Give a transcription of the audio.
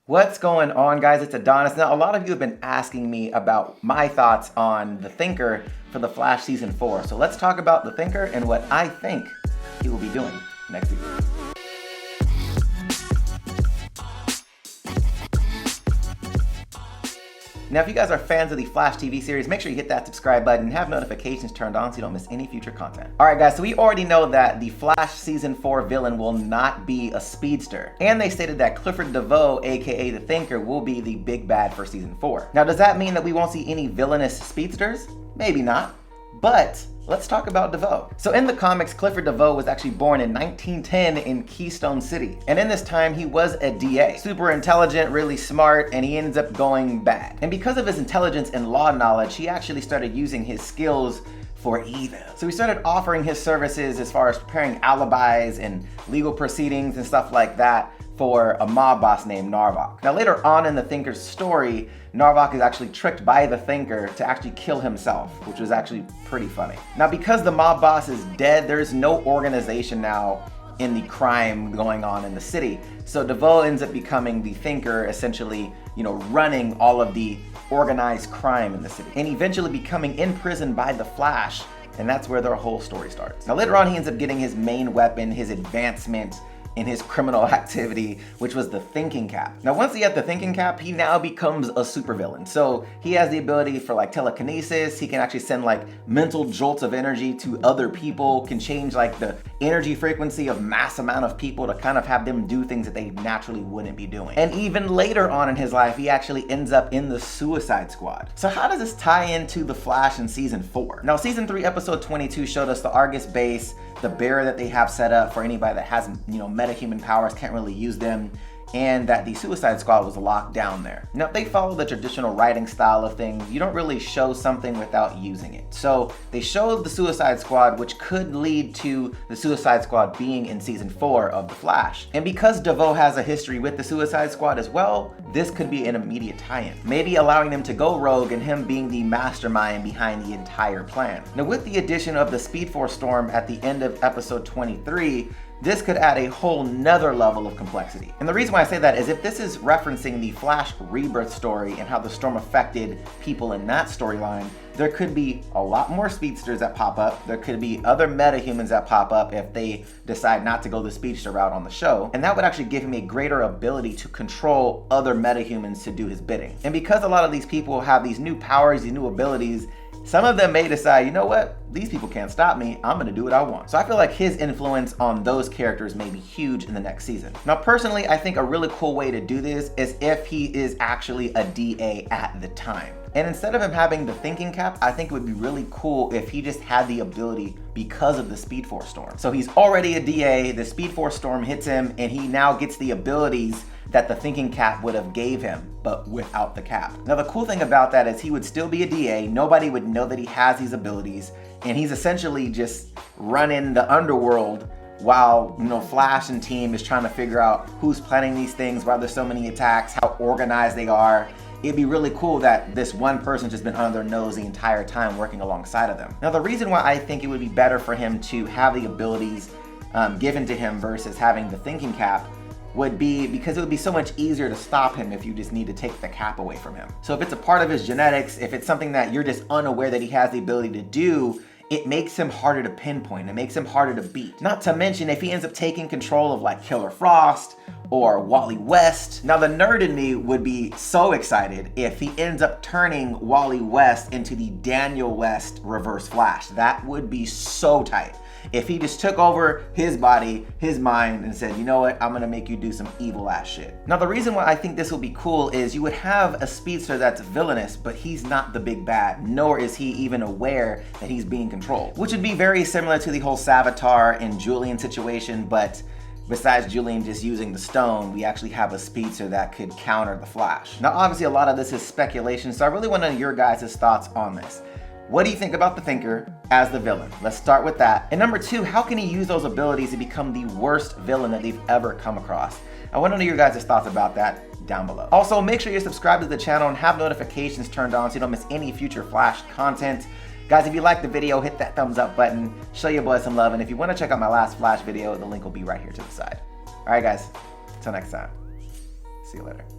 What's going on, guys? It's Adonis. Now, a lot of you have been asking me about my thoughts on the Thinker for the Flash Season 4. So let's talk about the Thinker and what I think he will be doing next season. Now, if you guys are fans of the Flash TV series, make sure you hit that subscribe button and have notifications turned on so you don't miss any future content. Alright guys, so we already know that the Flash Season 4 villain will not be a speedster. And they stated that Clifford DeVoe, aka the Thinker, will be the big bad for Season 4. Now, does that mean that we won't see any villainous speedsters? Maybe not. But let's talk about DeVoe. So in the comics, Clifford DeVoe was actually born in 1910 in Keystone City. And in this time, he was a DA. Super intelligent, really smart, and he ends up going bad. And because of his intelligence and law knowledge, he actually started using his skills for evil. So he started offering his services as far as preparing alibis and legal proceedings and stuff like that for a mob boss named Narvok. Now later on in the Thinker's story, Narvok is actually tricked by the Thinker to actually kill himself, which was actually pretty funny. Now because the mob boss is dead, there's no organization now in the crime going on in the city. So DeVoe ends up becoming the Thinker, essentially, running all of the organized crime in the city, and eventually becoming imprisoned by the Flash, and that's where their whole story starts. Now later on, he ends up getting his main weapon, his advancement in his criminal activity, which was the thinking cap. Now once he had the thinking cap, he now becomes a supervillain. So he has the ability for like telekinesis, he can actually send like mental jolts of energy to other people, can change like the energy frequency of mass amount of people to kind of have them do things that they naturally wouldn't be doing. And even later on in his life, he actually ends up in the Suicide Squad. So how does this tie into the Flash in Season 4? Now Season 3 episode 22 showed us the Argus base, the barrier that they have set up for anybody that has metahuman powers, can't really use them, and that the Suicide Squad was locked down there. Now if they follow the traditional writing style of things, you don't really show something without using it. So they showed the Suicide Squad, which could lead to the Suicide Squad being in Season 4 of The Flash. And because DeVoe has a history with the Suicide Squad as well, this could be an immediate tie-in, maybe allowing them to go rogue and him being the mastermind behind the entire plan. Now with the addition of the Speed Force Storm at the end of episode 23, this could add a whole nother level of complexity. And the reason why I say that is if this is referencing the Flash rebirth story and how the storm affected people in that storyline, there could be a lot more speedsters that pop up. There could be other metahumans that pop up if they decide not to go the speedster route on the show. And that would actually give him a greater ability to control other metahumans to do his bidding. And because a lot of these people have these new powers, these new abilities, some of them may decide, you know what, these people can't stop me, I'm gonna do what I want. So I feel like his influence on those characters may be huge in the next season. Now personally, I think a really cool way to do this is if he is actually a DA at the time. And instead of him having the thinking cap, I think it would be really cool if he just had the ability because of the Speed Force Storm. So he's already a DA, the Speed Force Storm hits him, and he now gets the abilities that the thinking cap would have gave him, but without the cap. Now the cool thing about that is he would still be a DA, nobody would know that he has these abilities, and he's essentially just running the underworld while Flash and team is trying to figure out who's planning these things, why there's so many attacks, how organized they are. It'd be really cool that this one person's just been under their nose the entire time working alongside of them. Now the reason why I think it would be better for him to have the abilities given to him versus having the thinking cap would be because it would be so much easier to stop him if you just need to take the cap away from him. So if it's a part of his genetics, if it's something that you're just unaware that he has the ability to do, it makes him harder to pinpoint, it makes him harder to beat. Not to mention if he ends up taking control of like Killer Frost or Wally West. Now the nerd in me would be so excited if he ends up turning Wally West into the Daniel West Reverse Flash. That would be so tight. If he just took over his body, his mind, and said, you know what, I'm gonna make you do some evil ass shit. Now the reason why I think this will be cool is you would have a speedster that's villainous, but he's not the big bad, nor is he even aware that he's being controlled. Which would be very similar to the whole Savitar and Julian situation, but besides Julian just using the stone, we actually have a speedster that could counter the Flash. Now obviously a lot of this is speculation, so I really want to know your guys' thoughts on this. What do you think about the Thinker as the villain? Let's start with that. And number two, how can he use those abilities to become the worst villain that they've ever come across? I want to know your guys' thoughts about that down below. Also, make sure you're subscribed to the channel and have notifications turned on so you don't miss any future Flash content. Guys, if you liked the video, hit that thumbs up button, show your boy some love, and if you want to check out my last Flash video, the link will be right here to the side. All right, guys, until next time. See you later.